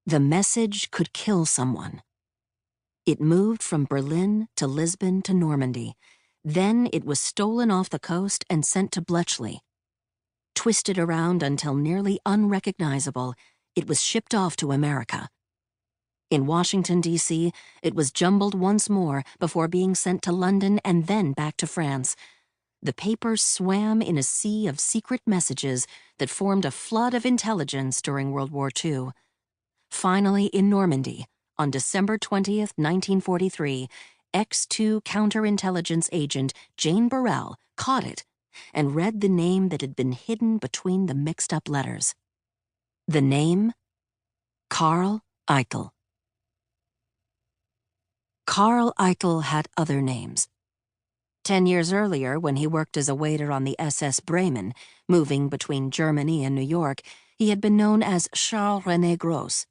The message could kill someone. It moved from Berlin to Lisbon to Normandy. Then it was stolen off the coast and sent to Bletchley. Twisted around until nearly unrecognizable, it was shipped off to America. In Washington, D.C., it was jumbled once more before being sent to London and then back to France. The paper swam in a sea of secret messages that formed a flood of intelligence during World War II. Finally, in Normandy, on December 20th, 1943, X-2 counterintelligence agent Jane Burrell caught it and read the name that had been hidden between the mixed-up letters. The name? Karl Eitel. Karl Eitel had other names. 10 years earlier, when he worked as a waiter on the SS Bremen, moving between Germany and New York, he had been known as Charles René Gros.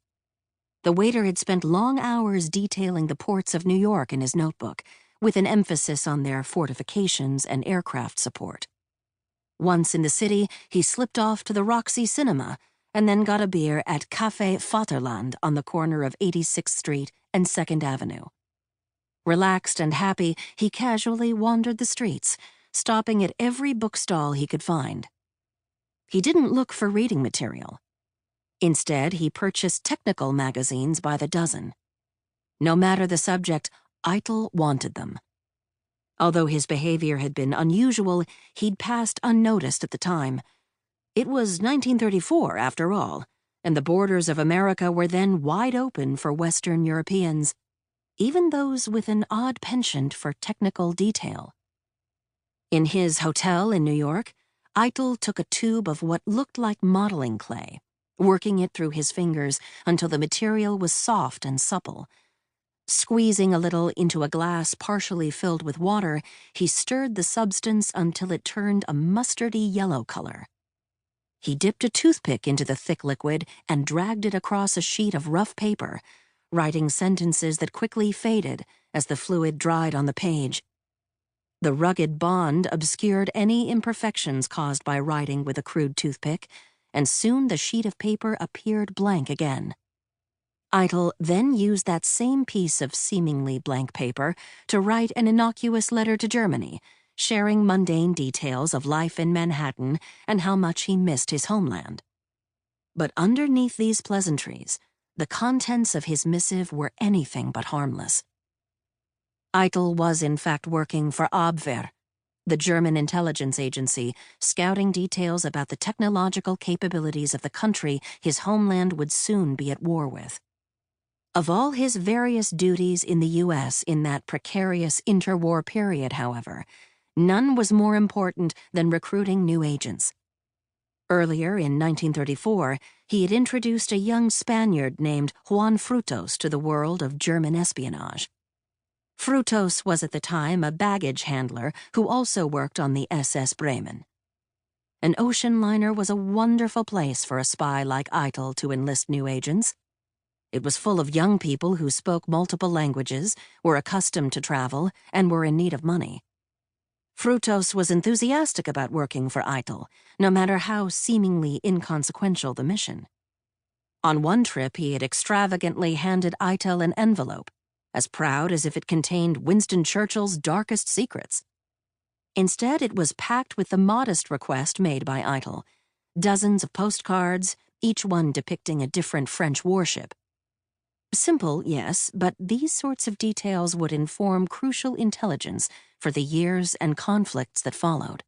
The waiter had spent long hours detailing the ports of New York in his notebook, with an emphasis on their fortifications and aircraft support. Once in the city, he slipped off to the Roxy Cinema and then got a beer at Café Vaterland on the corner of 86th Street and 2nd Avenue. Relaxed and happy, he casually wandered the streets, stopping at every bookstall he could find. He didn't look for reading material. Instead, he purchased technical magazines by the dozen. No matter the subject, Eitel wanted them. Although his behavior had been unusual, he'd passed unnoticed at the time. It was 1934, after all, and the borders of America were then wide open for Western Europeans, even those with an odd penchant for technical detail. In his hotel in New York, Eitel took a tube of what looked like modeling clay, working it through his fingers until the material was soft and supple. Squeezing a little into a glass partially filled with water, he stirred the substance until it turned a mustardy yellow color. He dipped a toothpick into the thick liquid and dragged it across a sheet of rough paper, writing sentences that quickly faded as the fluid dried on the page. The rugged bond obscured any imperfections caused by writing with a crude toothpick, and soon the sheet of paper appeared blank again. Eitel then used that same piece of seemingly blank paper to write an innocuous letter to Germany, sharing mundane details of life in Manhattan and how much he missed his homeland. But underneath these pleasantries, the contents of his missive were anything but harmless. Eitel was in fact working for Abwehr, the German intelligence agency, scouting details about the technological capabilities of the country his homeland would soon be at war with. Of all his various duties in the U.S. in that precarious interwar period, however, none was more important than recruiting new agents. Earlier, in 1934, he had introduced a young Spaniard named Juan Frutos to the world of German espionage. Frutos was at the time a baggage handler who also worked on the SS Bremen. An ocean liner was a wonderful place for a spy like Eitel to enlist new agents. It was full of young people who spoke multiple languages, were accustomed to travel, and were in need of money. Frutos was enthusiastic about working for Eitel, no matter how seemingly inconsequential the mission. On one trip, he had extravagantly handed Eitel an envelope, as proud as if it contained Winston Churchill's darkest secrets. Instead, it was packed with the modest request made by Eitel, dozens of postcards, each one depicting a different French warship. Simple, yes, but these sorts of details would inform crucial intelligence for the years and conflicts that followed.